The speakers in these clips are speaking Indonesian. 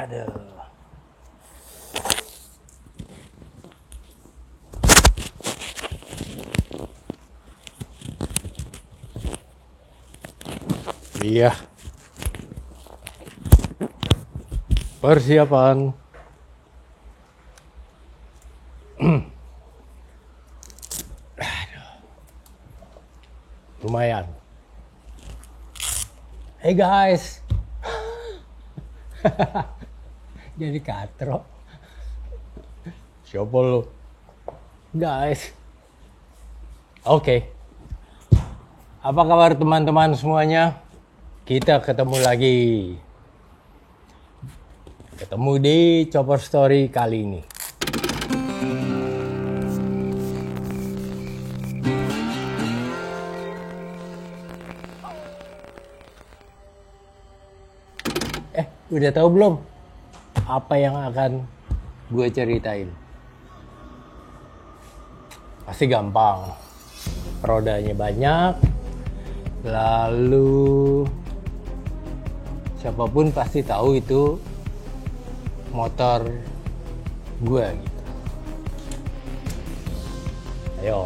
Aduh. Iya. Persiapan. Lumayan. Hey guys. Jadi katro. Siapa lu? Guys. Oke. Apa kabar teman-teman semuanya? Kita ketemu lagi. Ketemu di Chopper Story kali ini. Udah tahu belum apa yang akan gue ceritain? Pasti gampang. Rodanya banyak. Lalu siapapun pasti tahu itu motor gue gitu. Ayo.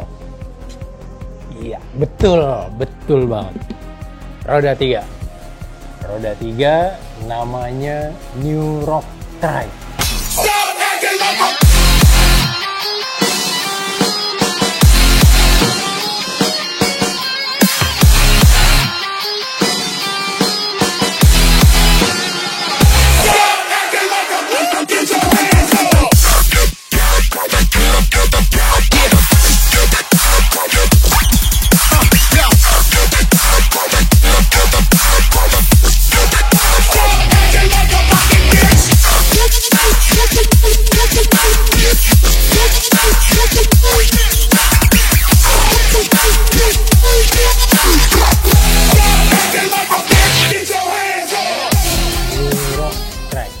Iya, betul banget. Roda 3. Roda 3 namanya New Rock Trike.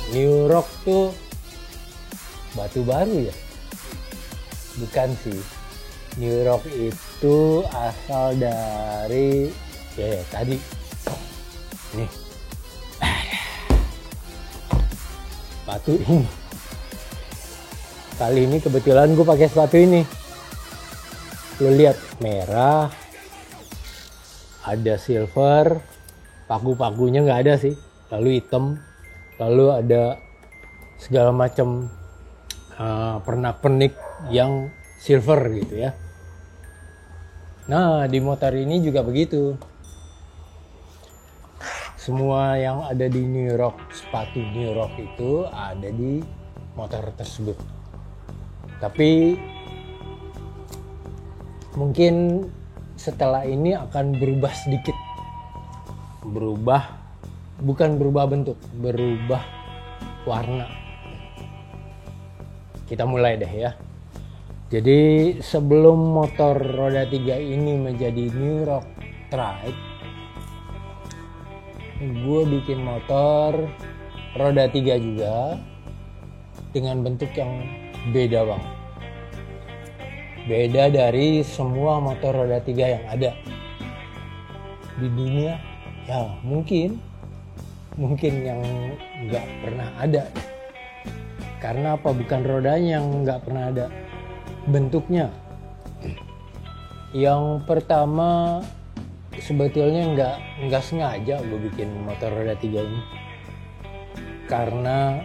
New Rock tuh batu baru ya? Bukan sih. New Rock itu asal dari tadi nih sepatu ini. Kali ini kebetulan gue pakai sepatu ini. Lo lihat, merah, ada silver, paku-pakunya nggak ada sih, lalu hitam. Lalu ada segala macam pernak-pernik yang silver gitu ya. Nah, di motor ini juga begitu. Semua yang ada di New Rock, sepatu New Rock itu ada di motor tersebut. Tapi mungkin setelah ini akan berubah sedikit. Bukan berubah bentuk, berubah warna. Kita mulai deh ya. Jadi sebelum motor roda 3 ini menjadi New Rock Trike, gue bikin motor roda 3 juga dengan bentuk yang beda banget. Beda dari semua motor roda 3 yang ada di dunia. Ya mungkin yang nggak pernah ada. Karena apa? Bukan rodanya yang nggak pernah ada, bentuknya. Yang pertama sebetulnya nggak sengaja gue bikin motor roda 3 ini, karena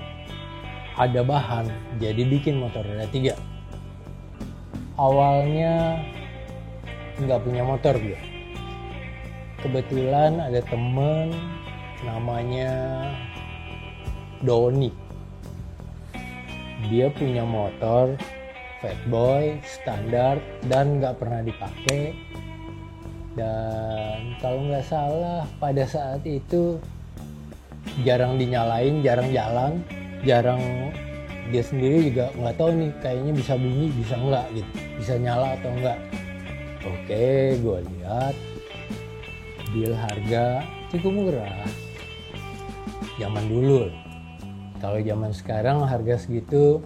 ada bahan jadi bikin motor roda 3. Awalnya nggak punya motor gue. Kebetulan ada temen namanya Doni. Dia punya motor Fatboy standar dan nggak pernah dipakai. Dan kalau nggak salah pada saat itu jarang dinyalain, jarang jalan, jarang, dia sendiri juga nggak tahu nih, kayaknya bisa bunyi bisa nggak gitu, bisa nyala atau nggak. Oke, gue lihat deal harga cukup murah. Zaman dulu. Kalau zaman sekarang harga segitu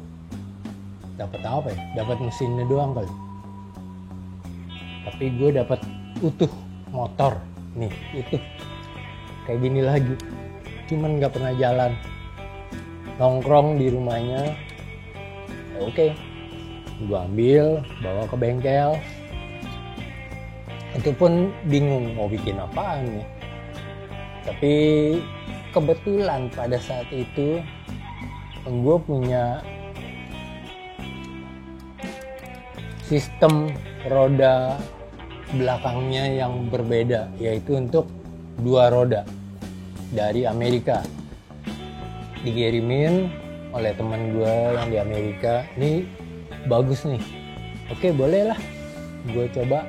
dapat apa ya? Dapat mesinnya doang kali. Tapi gue dapat utuh motor nih, utuh kayak gini lagi, cuman nggak pernah jalan. nongkrong di rumahnya. Ya, oke, gue ambil bawa ke bengkel. Itu pun bingung mau bikin apaan nih. Tapi kebetulan pada saat itu gue punya sistem roda belakangnya yang berbeda, yaitu untuk 2 roda dari Amerika. Dikirimin oleh teman gue yang di Amerika. Ini bagus nih, oke boleh lah gue coba.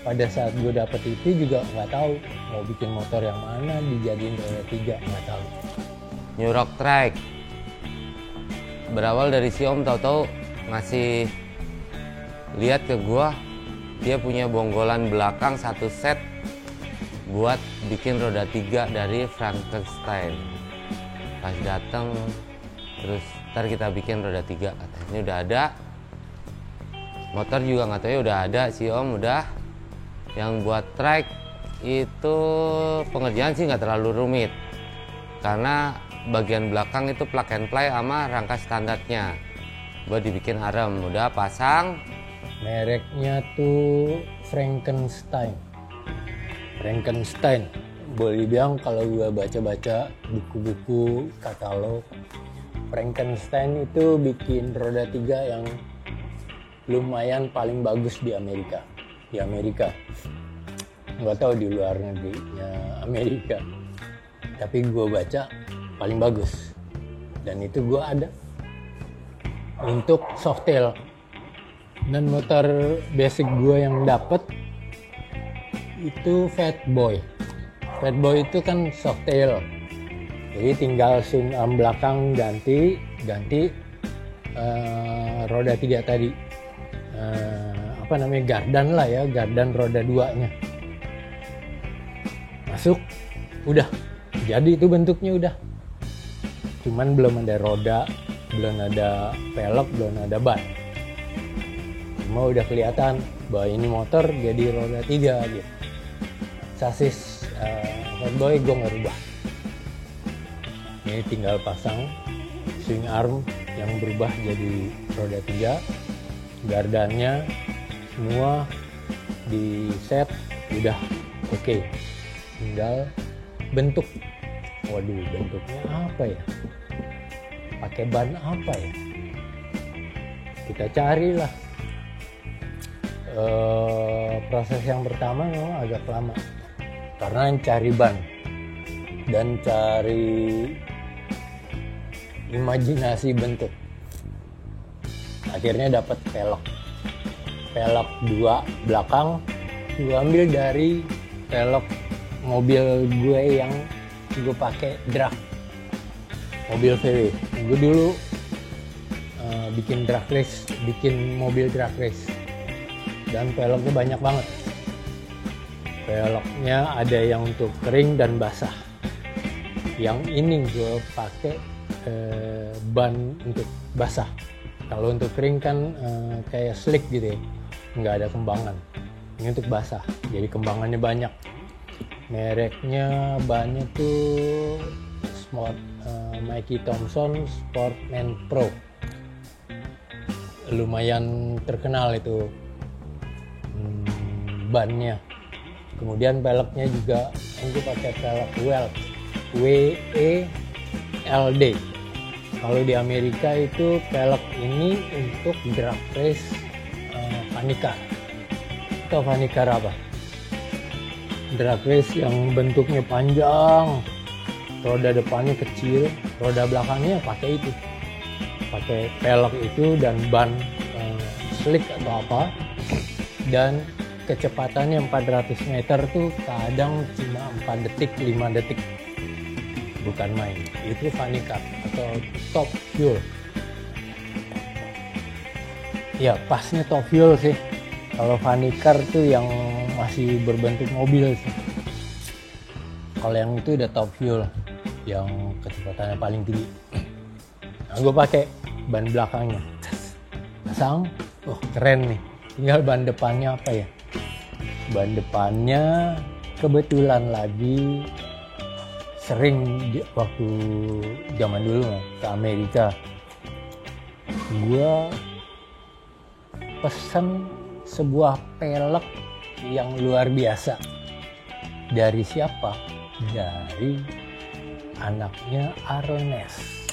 Pada saat gue dapet itu juga nggak tahu mau bikin motor yang mana dijadiin roda 3, nggak tahu. New Rock Trike berawal dari si Om tahu-tahu ngasih lihat ke gua, dia punya bonggolan belakang 1 set buat bikin roda 3 dari Frankenstein. Pas datang terus ntar kita bikin roda 3, katanya ini udah ada. Motor juga nggak tahu ya udah ada, si Om udah. Yang buat trike itu pengerjaan sih nggak terlalu rumit karena bagian belakang itu plug and play sama rangka standarnya buat dibikin harem. Udah pasang, mereknya tuh Frankenstein. Boleh dibilang kalau gue baca-baca buku-buku katalog, Frankenstein itu bikin roda 3 yang lumayan paling bagus di Amerika. Nggak tahu di luar negerinya Amerika, tapi gue baca paling bagus. Dan itu gue ada untuk softail. Dan motor basic gue yang dapet itu Fat Boy itu kan softail, jadi tinggal swing arm belakang ganti roda 3 tadi, gardan lah ya, gardan roda 2-nya masuk, udah jadi itu bentuknya udah. Cuman belum ada roda, belum ada velg, belum ada ban. Cuma udah kelihatan bahwa ini motor jadi roda 3 gitu. Sasis Fat Boy gue nggak rubah. Ini tinggal pasang swing arm yang berubah jadi roda 3, gardannya semua di set udah oke. Tinggal bentuk. Waduh, bentuknya apa ya? Pakai ban apa ya? Kita carilah. Proses yang pertama memang agak lama karena cari ban dan cari imajinasi bentuk. Akhirnya dapat velg 2 belakang. Gue ambil dari velg mobil gue yang gue pakai drag, mobil VW. Gue dulu bikin mobil drag race, dan velgnya banyak banget. Velgnya ada yang untuk kering dan basah. Yang ini gue pakai ban untuk basah. Kalau untuk kering kan kayak slick gitu ya, nggak ada kembangan. Ini untuk basah, jadi kembangannya banyak. Mereknya bannya tuh Mikey Thompson Sportman Pro. Lumayan terkenal itu bannya. Kemudian velgnya juga aku pakai velg WELD. Kalau di Amerika itu velg ini untuk drag race Vanica. Atau Vanica apa? Drag race yang bentuknya panjang, roda depannya kecil, roda belakangnya pakai itu. Pakai velg itu dan ban slick atau apa. Dan kecepatannya 400 meter tuh kadang cuma 4 detik, 5 detik. Bukan main. Itu Vanica atau Top Fuel. Ya, pasnya Top Fuel sih. Kalau Vanica tuh yang masih berbentuk mobil sih. Kalau yang itu udah Top Fuel yang kecepatannya paling tinggi. Nah, gue pakai ban belakangnya. Pasang, keren nih. Tinggal ban depannya apa ya? Ban depannya kebetulan lagi sering waktu zaman dulu ke Amerika, gue pesen sebuah pelek yang luar biasa. Dari siapa? Dari anaknya Arlenes.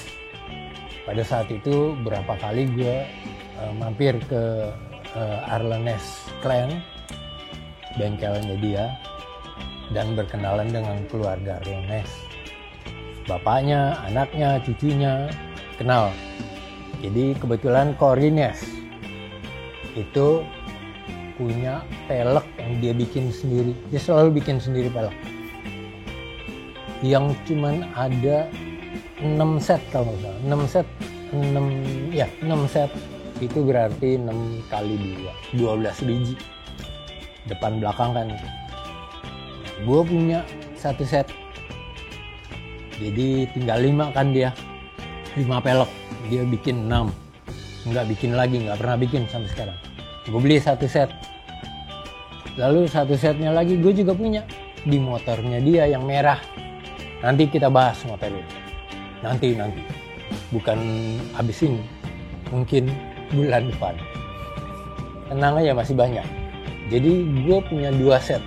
Pada saat itu berapa kali gue mampir ke Arlenes Clan, bengkelnya dia, dan berkenalan dengan keluarga Arlenes. Bapaknya, anaknya, cucunya kenal. Jadi kebetulan Corines itu punya pelek yang dia bikin sendiri. Dia selalu bikin sendiri pelek. Yang cuman ada 6 set kalau nggak salah. 6 set itu berarti 6 kali 2, 12 biji. Depan belakang kan. Gue punya 1 set. Jadi tinggal 5 kan dia. 5 pelek. Dia bikin 6. Nggak bikin lagi, nggak pernah bikin sampai sekarang. Gue beli 1 set. Lalu 1 setnya lagi gue juga punya di motornya dia yang merah. Nanti kita bahas motor ini. Nanti. Bukan habis ini. Mungkin bulan depan. Tenang aja, masih banyak. Jadi gue punya 2 set.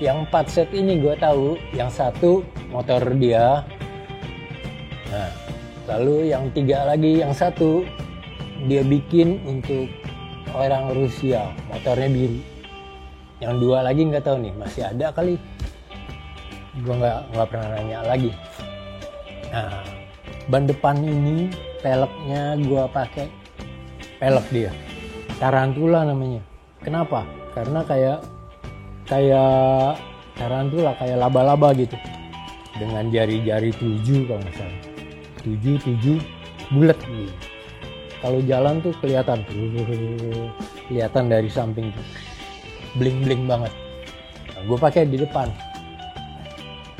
Yang 4 set ini gue tahu. Yang 1 motor dia. Nah, lalu yang 3 lagi, yang 1 dia bikin untuk orang Rusia, motornya biru. Yang 2 lagi nggak tahu nih, masih ada kali. Gue nggak pernah nanya lagi. Nah, ban depan ini peleknya gue pakai pelek dia, Tarantula namanya. Kenapa? Karena kayak tarantula, kayak laba-laba gitu, dengan jari-jari 7 kalau nggak salah. 7 bulat gitu. Kalau jalan tuh kelihatan dari samping tuh, bling-bling banget. Nah, gue pakai di depan.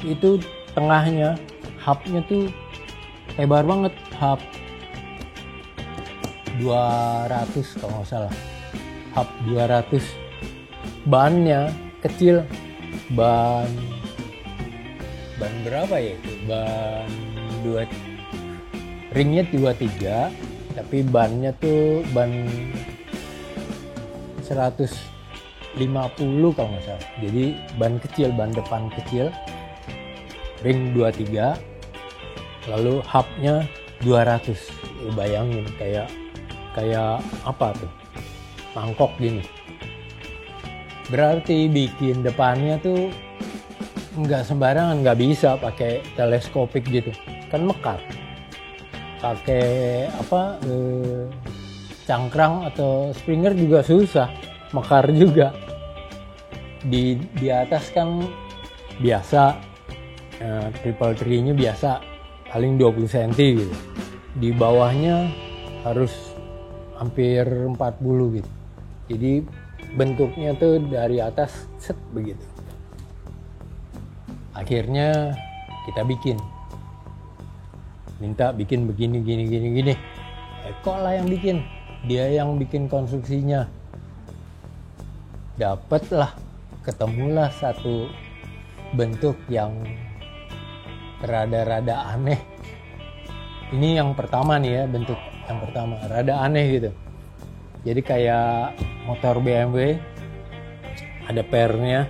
Itu tengahnya, hubnya tuh lebar banget, hub 200 kalau nggak salah, hub 200. Bannya kecil, ban berapa ya itu? Ban 2, ringnya 23, tapi bannya tuh ban 150 kalau nggak salah. Jadi ban kecil, ban depan kecil, ring 23, lalu hubnya 200. Lu bayangin kayak apa tuh, mangkok gini. Berarti bikin depannya tuh nggak sembarangan, nggak bisa pakai teleskopik gitu, kan mekar. Pakai cangkrang atau springer juga susah, mekar juga. Di atas kan biasa, triple tree-nya biasa paling 20 cm gitu. Di bawahnya harus hampir 40 gitu. Jadi bentuknya tuh dari atas set begitu. Akhirnya kita minta bikin begini gini. Kok lah yang bikin, dia yang bikin konstruksinya. Ketemulah satu bentuk yang rada-rada aneh. Ini yang pertama nih ya, bentuk yang pertama rada aneh gitu. Jadi kayak motor BMW, ada pernya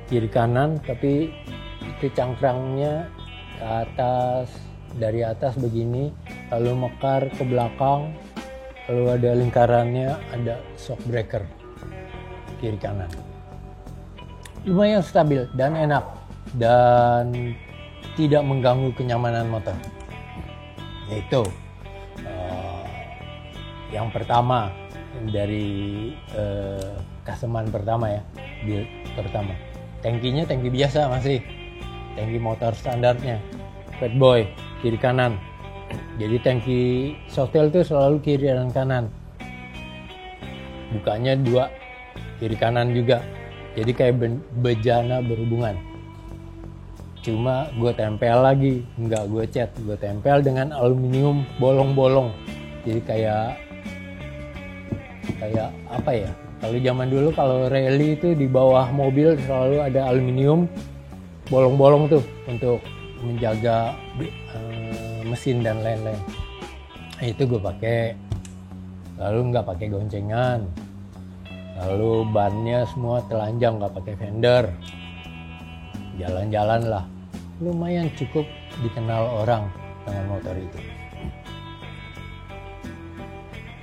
kiri kanan, tapi itu cangkrangnya ke atas, dari atas begini, lalu mekar ke belakang, lalu ada lingkarannya, ada shock breaker kiri kanan. Lumayan stabil dan enak, dan tidak mengganggu kenyamanan motor. Itu yang pertama dari customer pertama ya, build pertama. Tangkinya tangki biasa, masih tangki motor standarnya, Fatboy kiri kanan. Jadi tangki Softail itu selalu kiri dan kanan, bukanya 2 kiri kanan juga. Jadi kayak bejana berhubungan. Cuma gue tempel lagi, nggak gue cat, gue tempel dengan aluminium bolong-bolong. Jadi kayak apa ya? Kalau zaman dulu kalau rally itu di bawah mobil selalu ada aluminium bolong-bolong tuh untuk menjaga mesin dan lain-lain. Itu gue pakai. Lalu nggak pakai goncengan. Lalu bannya semua telanjang, nggak pakai fender. Jalan-jalan lah. Lumayan cukup dikenal orang dengan motor itu.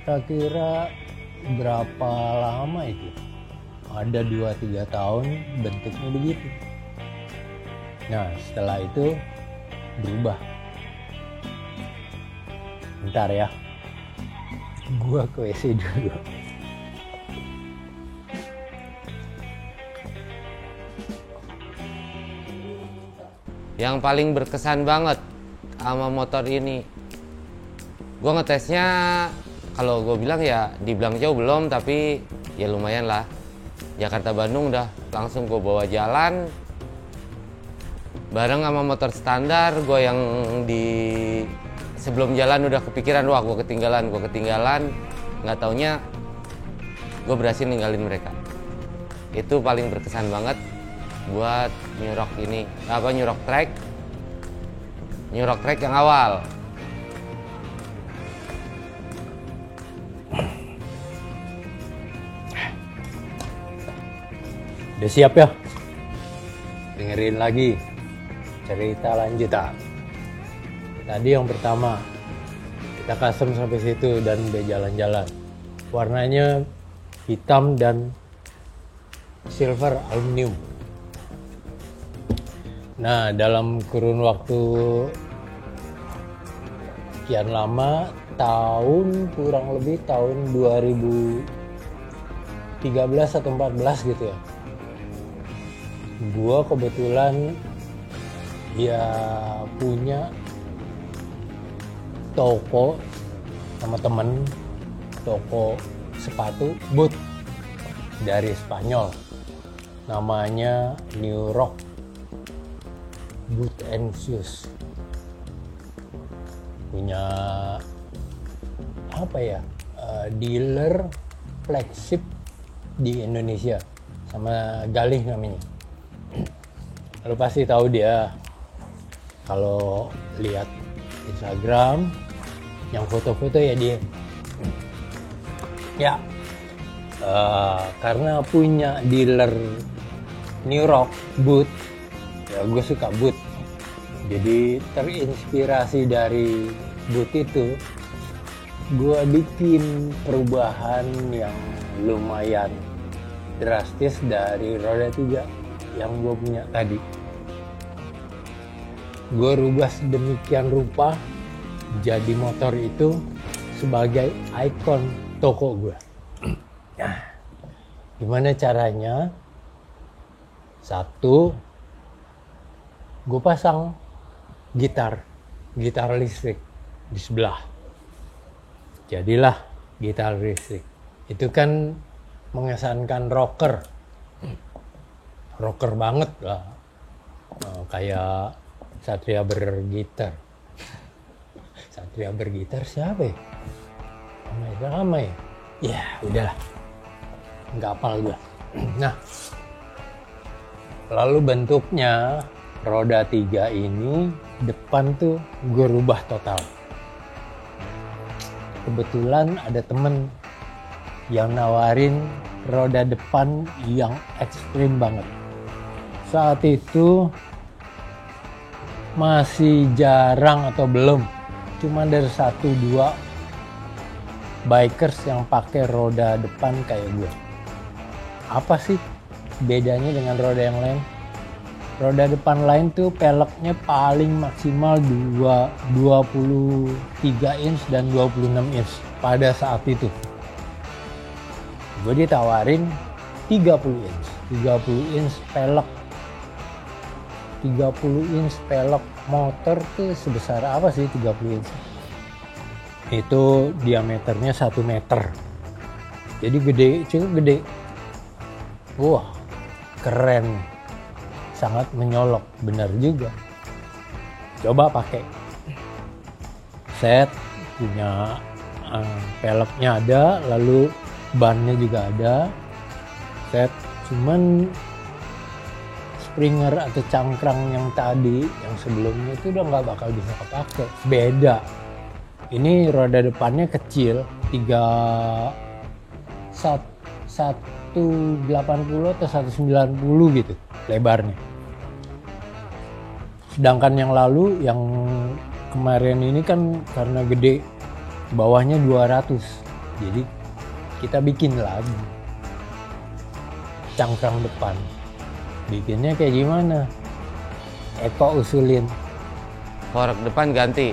Kira-kira berapa lama itu? Ada 2-3 tahun bentuknya begitu. Nah setelah itu berubah. Bentar ya, gua ke WC dulu. Yang paling berkesan banget sama motor ini, gue ngetesnya kalau gue bilang ya dibilang jauh belum, tapi ya lumayan lah. Jakarta Bandung udah langsung gue bawa jalan bareng sama motor standar. Gue yang di sebelum jalan udah kepikiran, wah gue ketinggalan. Nggak taunya gue berhasil ninggalin mereka. Itu paling berkesan banget buat New Rock ini, New Rock Track yang awal. Udah siap ya? Dengerin lagi cerita lanjutan. Tadi yang pertama kita custom sampai situ dan udah jalan-jalan. Warnanya hitam dan silver aluminium. Nah dalam kurun waktu sekian lama, kurang lebih tahun 2013 atau 14 gitu ya, gua kebetulan ya punya toko sama temen, toko sepatu boot dari Spanyol, namanya New Rock Boot and Shoes. Punya dealer flagship di Indonesia, sama Galih namanya. Lu pasti tahu dia kalau lihat Instagram yang foto-foto ya dia. Ya, karena punya dealer New Rock boot, ya gue suka boot. Jadi terinspirasi dari boot itu, gue bikin perubahan yang lumayan drastis dari roda 3 yang gue punya tadi. Gue rubah sedemikian rupa jadi motor itu sebagai ikon toko gue. Nah, gimana caranya? Satu, gue pasang gitar listrik di sebelah. Jadilah gitar listrik. Itu kan mengesankan rocker banget lah. Kayak Satria Bergitar. Satria Bergitar siapa ya? Ramai. Ya udahlah, nggak hafal gue. Nah, lalu bentuknya roda 3 ini depan tuh gue rubah total. Kebetulan ada temen yang nawarin roda depan yang ekstrim banget. Saat itu masih jarang atau belum, cuma dari 1-2 bikers yang pakai roda depan kayak gue. Apa sih bedanya dengan roda yang lain? Roda depan lain tuh peleknya paling maksimal 23 inch dan 26 inch pada saat itu. Gue ditawarin 30 inch pelek. 30 inch pelek motor tuh sebesar apa sih 30 inch? Itu diameternya 1 meter. Jadi cukup gede. Wah, keren. Sangat menyolok, benar juga. Coba pakai. Set, punya peleknya ada, lalu bannya juga ada. Set, cuman Springer atau cangkrang yang tadi, yang sebelumnya itu udah nggak bakal bisa kepake. Beda. Ini roda depannya kecil, 180 atau 190 gitu lebarnya. Sedangkan yang lalu, yang kemarin ini kan karena gede, bawahnya 200. Jadi kita bikin lagi cangkrang depan. Bikinnya kayak gimana? Eko usulin. Fork depan ganti.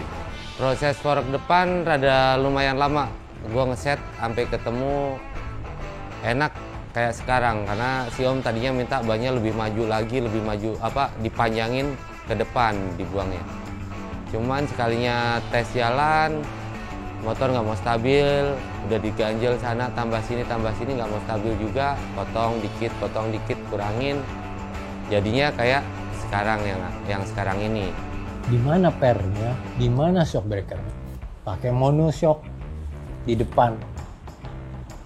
Proses fork depan rada lumayan lama. Gua ngeset sampai ketemu enak kayak sekarang, karena si Om tadinya minta bannya lebih maju lagi, lebih maju dipanjangin ke depan dibuangnya. Cuman sekalinya tes jalan, motor nggak mau stabil, udah diganjel sana tambah sini nggak mau stabil juga, potong dikit kurangin, jadinya kayak sekarang yang sekarang ini. Di mana pernya, di mana shock breakernya? Pakai monoshock di depan,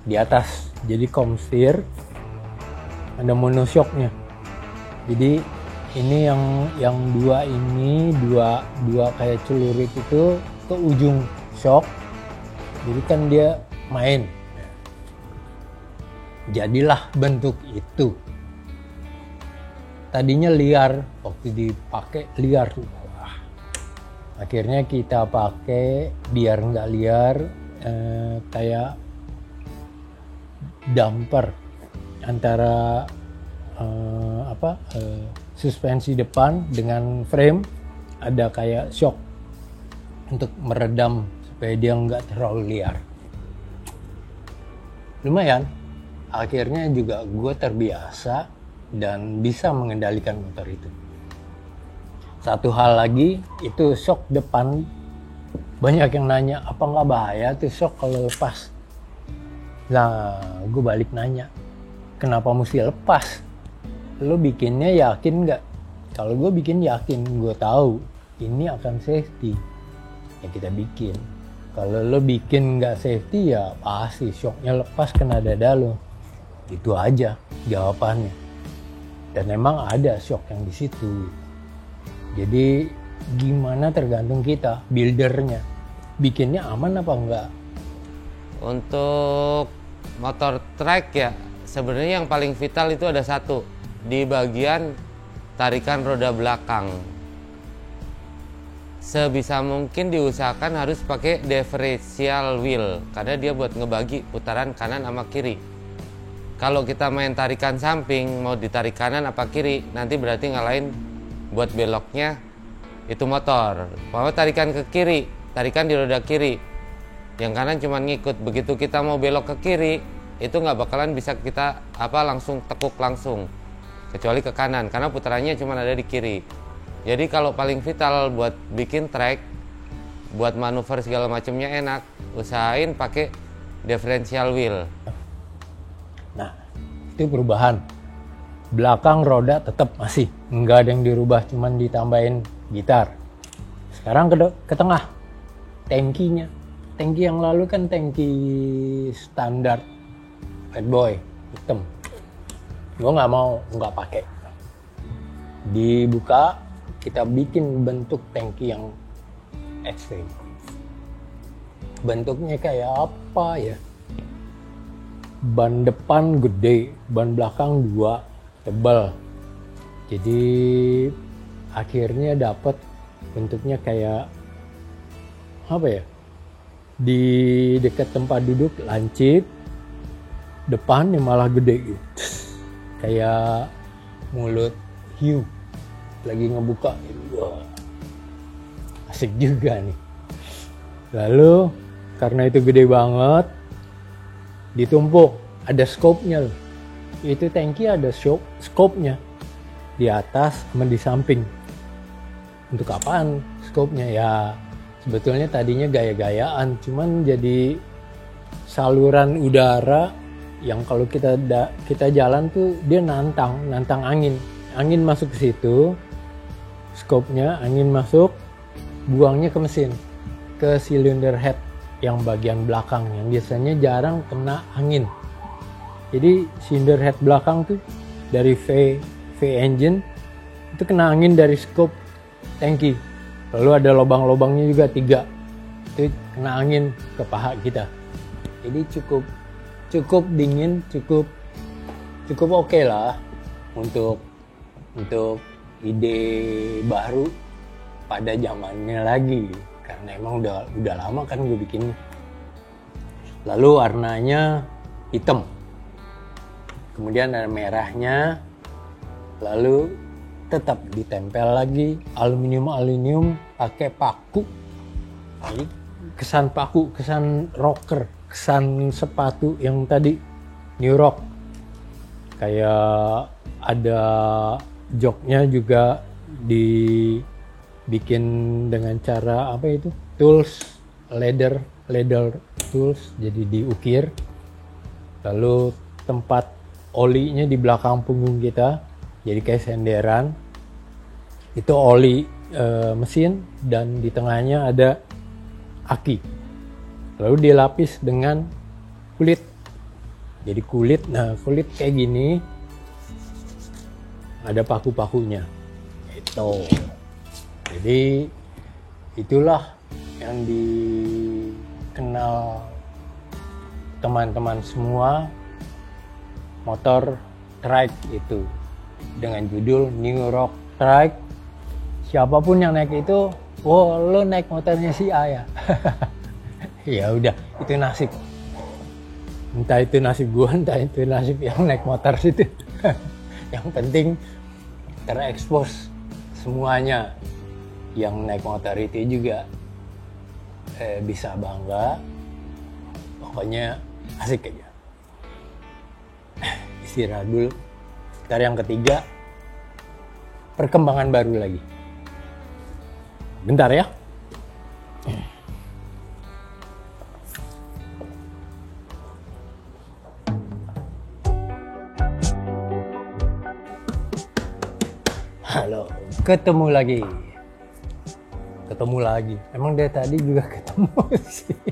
di atas. Jadi komstir ada monoshocknya. Jadi ini yang dua kayak celurit itu ke ujung shock. Jadi kan dia main. Jadilah bentuk itu. Tadinya liar, waktu dipakai liar. Wah. Akhirnya kita pakai biar nggak liar, kayak damper antara suspensi depan dengan frame, ada kayak shock untuk meredam supaya dia nggak terlalu liar. Lumayan, akhirnya juga gue terbiasa dan bisa mengendalikan motor itu. Satu hal lagi, itu shock depan, banyak yang nanya apa nggak bahaya tuh shock kalau lepas. Nah, gue balik nanya, kenapa mesti lepas? Lo bikinnya yakin nggak? Kalau gue bikin yakin, gue tahu ini akan safety, ya kita bikin. Kalau lo bikin nggak safety, ya pasti shocknya lepas kena dada lo. Itu aja jawabannya. Dan memang ada shock yang di situ. Jadi gimana tergantung kita, buildernya. Bikinnya aman apa enggak? Untuk motor trike ya, sebenarnya yang paling vital itu ada satu, di bagian tarikan roda belakang. Sebisa mungkin diusahakan harus pakai differential wheel, karena dia buat ngebagi putaran kanan sama kiri. Kalau kita main tarikan samping, mau ditarik kanan apa kiri, nanti berarti ngalahin buat beloknya itu motor. Mau tarikan ke kiri, tarikan di roda kiri, yang kanan cuma ngikut. Begitu kita mau belok ke kiri, itu nggak bakalan bisa kita langsung tekuk langsung, kecuali ke kanan, karena putarannya cuma ada di kiri. Jadi kalau paling vital buat bikin track, buat manuver segala macamnya enak, usahain pakai differential wheel. Nah, itu perubahan. Belakang roda tetap masih, nggak ada yang dirubah, cuman ditambahin gitar. Sekarang ke tengah, tangkinya. Tangki yang lalu kan tangki standar Fat Boy hitam. Gue nggak pakai. Dibuka, kita bikin bentuk tangki yang ekstrim. Bentuknya kayak apa ya? Ban depan gede, ban belakang 2, tebal. Jadi akhirnya dapat bentuknya kayak apa ya? Di dekat tempat duduk lancip, depannya malah gede gitu. Kayak mulut hiu lagi ngebuka. Wah, asik juga nih. Lalu karena itu gede banget, ditumpuk, ada scope-nya loh. Itu tangki ada scope-nya di atas sama di samping. Untuk apaan scope-nya? Ya sebetulnya tadinya gaya-gayaan, cuman jadi saluran udara yang kalau kita jalan tuh dia nantang angin masuk ke situ, scope-nya angin masuk, buangnya ke mesin, ke cylinder head yang bagian belakang yang biasanya jarang kena angin. Jadi cylinder head belakang tuh dari V engine itu kena angin dari scoop tangki. Lalu ada lubang-lubangnya juga 3. Itu kena angin ke paha kita. Jadi cukup dingin, cukup oke lah untuk ide baru pada zamannya lagi. Karena emang udah lama kan gue bikin. Lalu warnanya hitam. Kemudian ada merahnya. Lalu tetap ditempel lagi aluminium pakai paku. Jadi kesan paku, kesan rocker, kesan sepatu yang tadi New Rock. Kayak ada joknya juga dibikin dengan cara apa itu? Tools, leather tools, jadi diukir. Lalu tempat olinya di belakang punggung kita, jadi kayak senderan. Itu oli mesin dan di tengahnya ada aki. Lalu dilapis dengan kulit. Jadi kulit kayak gini. Ada paku-pakunya. Itu. Jadi itulah yang dikenal teman-teman semua motor trike itu dengan judul New Rock Trike. Siapapun yang naik itu, lo naik motornya si A ya. Ya udah, itu nasib. Entah itu nasib gua, entah itu nasib yang naik motor situ. Yang penting terekspos semuanya. Yang naik motor itu juga bisa bangga. Pokoknya asik aja. Istirahat dulu. Ntar yang ketiga, perkembangan baru lagi. Bentar ya. Halo, ketemu lagi. Emang dari tadi juga ketemu sih.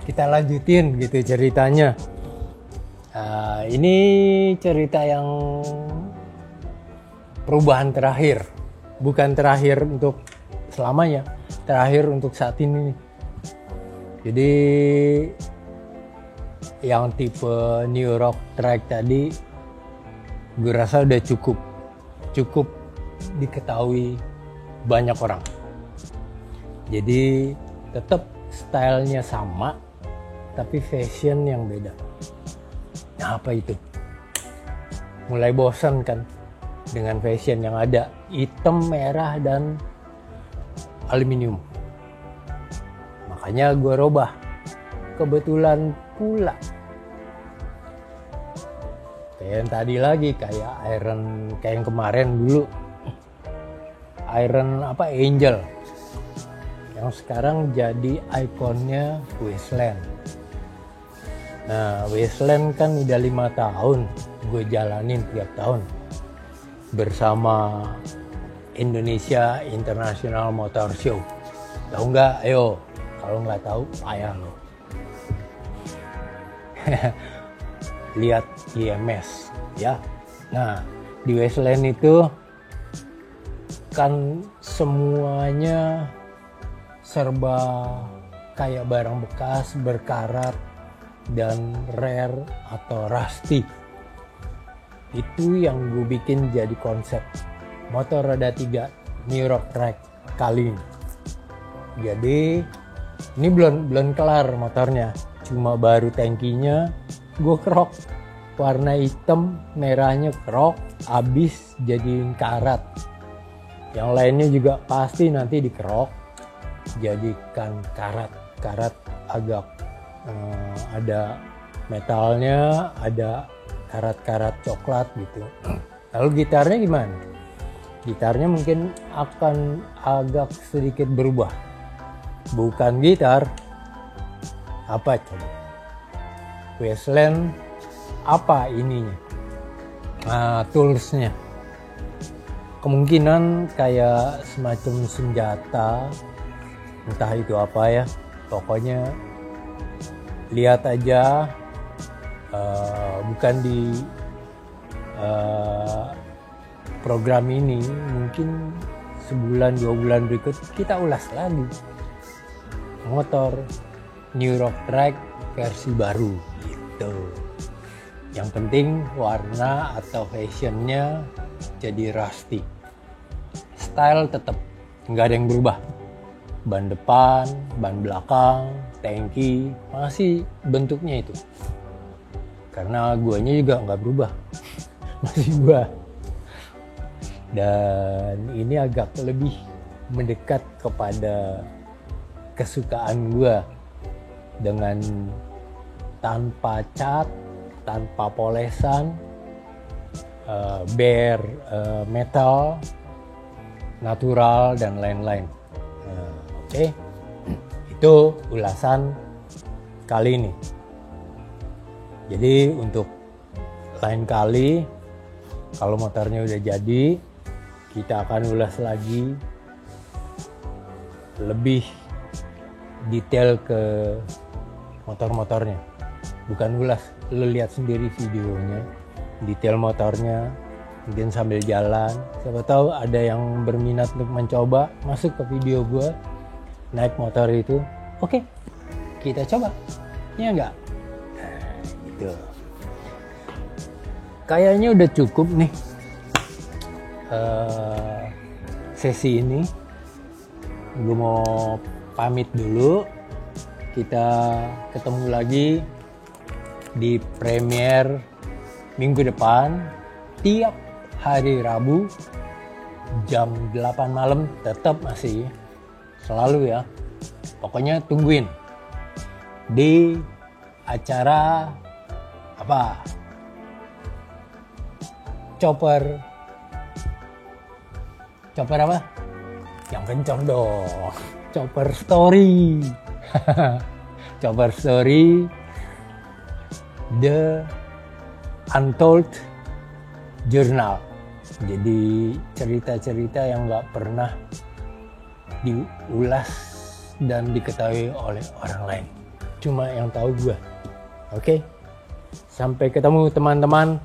Kita lanjutin gitu ceritanya. Ini cerita yang perubahan terakhir. Bukan terakhir untuk selamanya, terakhir untuk saat ini. Jadi yang tipe New Rock Trike tadi gue rasa udah cukup diketahui banyak orang. Jadi tetap stylenya sama tapi fashion yang beda. Nah, apa itu? Mulai bosan kan dengan fashion yang ada hitam, merah, dan aluminium. Makanya gue robah. Kebetulan pula kayak yang tadi lagi, kayak yang kemarin dulu Angel, yang sekarang jadi ikonnya Wasteland. Nah, Wasteland kan udah 5 tahun gue jalanin tiap tahun bersama Indonesia International Motor Show. Tahu nggak? Ayo, kalau nggak tahu payah lo. Lihat IMS ya. Nah, di Wasteland itu kan semuanya serba kayak barang bekas, berkarat, dan rare atau rusty. Itu yang gue bikin jadi konsep motor roda 3 New Rock Trike kali ini. Jadi ini belum kelar motornya, cuma baru tangkinya gue kerok warna hitam, merahnya kerok, abis jadiin karat. Yang lainnya juga pasti nanti dikerok jadikan karat agak ada metalnya, ada karat-karat coklat gitu. Lalu gitarnya gimana? Gitarnya mungkin akan agak sedikit berubah. Bukan gitar, apa coba? Wasteland apa ininya? Toolsnya. Kemungkinan kayak semacam senjata, entah itu apa ya. Pokoknya lihat aja, bukan di program ini mungkin sebulan 2 bulan berikut kita ulas lagi motor New Rock Track versi baru gitu. Yang penting warna atau fashionnya jadi rustic, style tetap nggak ada yang berubah. Ban depan, ban belakang, tangki masih bentuknya itu. Karena guanya juga nggak berubah, masih gua. Dan ini agak lebih mendekat kepada kesukaan gua dengan tanpa cat, tanpa polesan, bare metal, natural dan lain-lain. Oke, itu ulasan kali ini. Jadi untuk lain kali kalau motornya udah jadi, kita akan ulas lagi lebih detail ke motor-motornya. Bukan ulas, lu lihat sendiri videonya, detail motornya, mungkin sambil jalan. Siapa tahu ada yang berminat untuk mencoba, masuk ke video gua naik motor itu. Oke, kita coba, ya enggak? Nah, gitu. Kayaknya udah cukup nih sesi ini. Gue mau pamit dulu. Kita ketemu lagi di premiere minggu depan tiap hari Rabu jam 8 malam, tetap masih selalu ya. Pokoknya tungguin di acara apa? Chopper apa? Yang kencang dong. Chopper Story. Chopper Story, The Untold Journal. Jadi cerita-cerita yang nggak pernah diulas dan diketahui oleh orang lain. Cuma yang tahu gue. Oke? Sampai ketemu teman-teman.